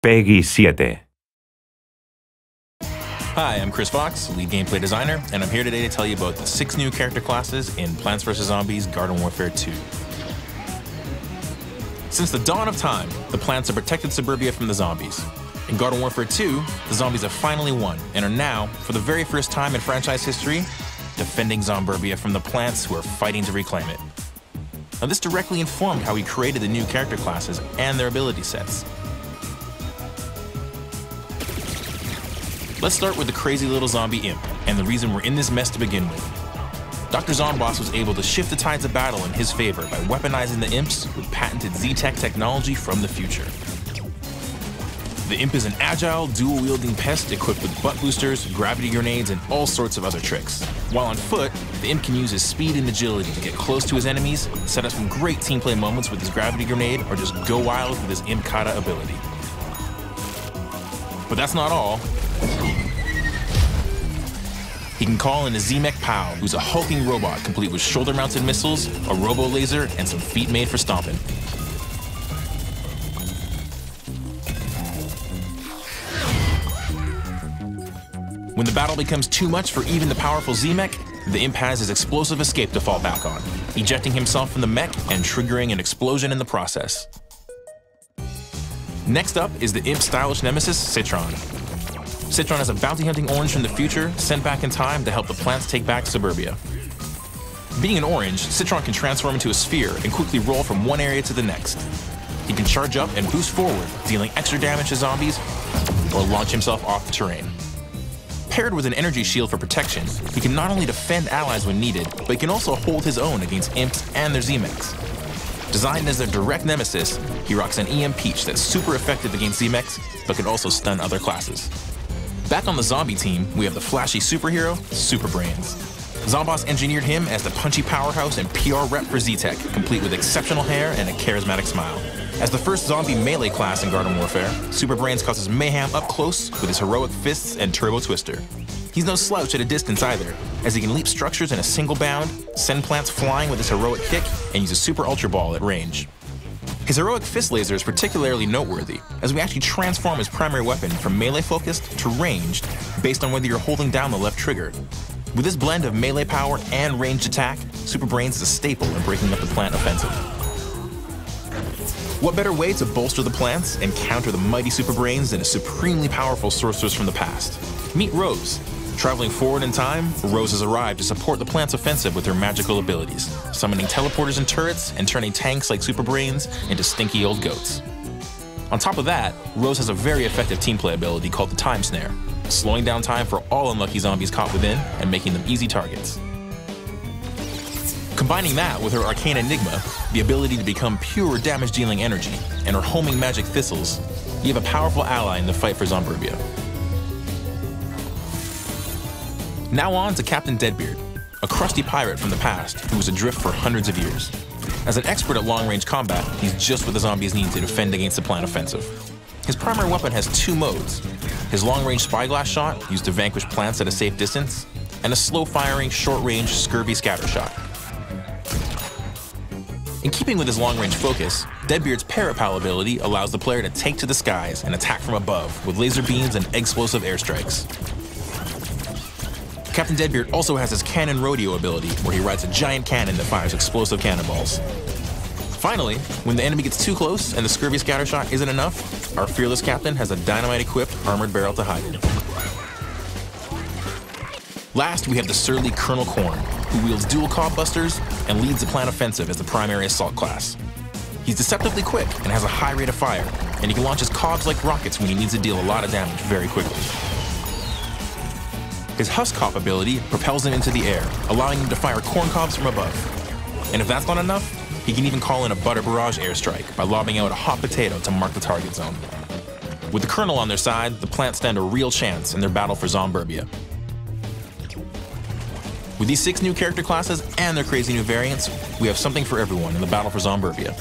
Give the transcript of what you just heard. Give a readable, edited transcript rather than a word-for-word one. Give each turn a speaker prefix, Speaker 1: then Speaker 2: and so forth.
Speaker 1: Peggy 7.
Speaker 2: Hi, I'm Chris Fox, lead gameplay designer, and I'm here today to tell you about the 6 new character classes in Plants vs. Zombies Garden Warfare 2. Since the dawn of time, the plants have protected suburbia from the zombies. In Garden Warfare 2, the zombies have finally won and are now, for the very first time in franchise history, defending Zomburbia from the plants who are fighting to reclaim it. Now, this directly informed how we created the new character classes and their ability sets. Let's start with the crazy little zombie imp, and the reason we're in this mess to begin with. Dr. Zomboss was able to shift the tides of battle in his favor by weaponizing the imps with patented Z-Tech technology from the future. The imp is an agile, dual-wielding pest equipped with butt boosters, gravity grenades, and all sorts of other tricks. While on foot, the imp can use his speed and agility to get close to his enemies, set up some great team play moments with his gravity grenade, or just go wild with his imp kata ability. But that's not all. He can call in a Z-Mech Pow, who's a hulking robot complete with shoulder-mounted missiles, a robo-laser, and some feet made for stomping. When the battle becomes too much for even the powerful Z-Mech, the imp has his explosive escape to fall back on, ejecting himself from the mech and triggering an explosion in the process. Next up is the imp's stylish nemesis, Citron. Citron is a bounty-hunting orange from the future, sent back in time to help the plants take back suburbia. Being an orange, Citron can transform into a sphere and quickly roll from one area to the next. He can charge up and boost forward, dealing extra damage to zombies, or launch himself off the terrain. Paired with an energy shield for protection, he can not only defend allies when needed, but he can also hold his own against imps and their Z-Mechs. Designed as their direct nemesis, he rocks an EM Peach that's super effective against Z-Mechs, but can also stun other classes. Back on the zombie team, we have the flashy superhero, Super Brains. Zomboss engineered him as the punchy powerhouse and PR rep for Z-Tech, complete with exceptional hair and a charismatic smile. As the first zombie melee class in Garden Warfare, Super Brains causes mayhem up close with his heroic fists and turbo twister. He's no slouch at a distance either, as he can leap structures in a single bound, send plants flying with his heroic kick, and use a super ultra ball at range. His heroic fist laser is particularly noteworthy, as we actually transform his primary weapon from melee-focused to ranged, based on whether you're holding down the left trigger. With this blend of melee power and ranged attack, Super Brains is a staple in breaking up the plant offensive. What better way to bolster the plants and counter the mighty Super Brains than a supremely powerful sorceress from the past? Meet Rose. Traveling forward in time, Rose has arrived to support the plant's offensive with her magical abilities, summoning teleporters and turrets and turning tanks like Super Brains into stinky old goats. On top of that, Rose has a very effective team play ability called the Time Snare, slowing down time for all unlucky zombies caught within and making them easy targets. Combining that with her Arcane Enigma, the ability to become pure damage-dealing energy, and her homing magic thistles, you have a powerful ally in the fight for Zomburbia. Now on to Captain Deadbeard, a crusty pirate from the past who was adrift for hundreds of years. As an expert at long-range combat, he's just what the zombies need to defend against the plant offensive. His primary weapon has 2 modes: his long-range spyglass shot, used to vanquish plants at a safe distance, and a slow-firing, short-range scurvy scatter shot. In keeping with his long-range focus, Deadbeard's Parapal ability allows the player to take to the skies and attack from above with laser beams and explosive airstrikes. Captain Deadbeard also has his Cannon Rodeo ability, where he rides a giant cannon that fires explosive cannonballs. Finally, when the enemy gets too close and the scurvy scatter shot isn't enough, our fearless captain has a dynamite-equipped armored barrel to hide it. Last, we have the surly Colonel Corn, who wields dual cob busters and leads the plant offensive as the primary assault class. He's deceptively quick and has a high rate of fire, and he can launch his cobs like rockets when he needs to deal a lot of damage very quickly. His Husk Cop ability propels him into the air, allowing him to fire corn cobs from above. And if that's not enough, he can even call in a butter barrage airstrike by lobbing out a hot potato to mark the target zone. With the Colonel on their side, the plants stand a real chance in their battle for Zomburbia. With these 6 new character classes and their crazy new variants, we have something for everyone in the battle for Zomburbia.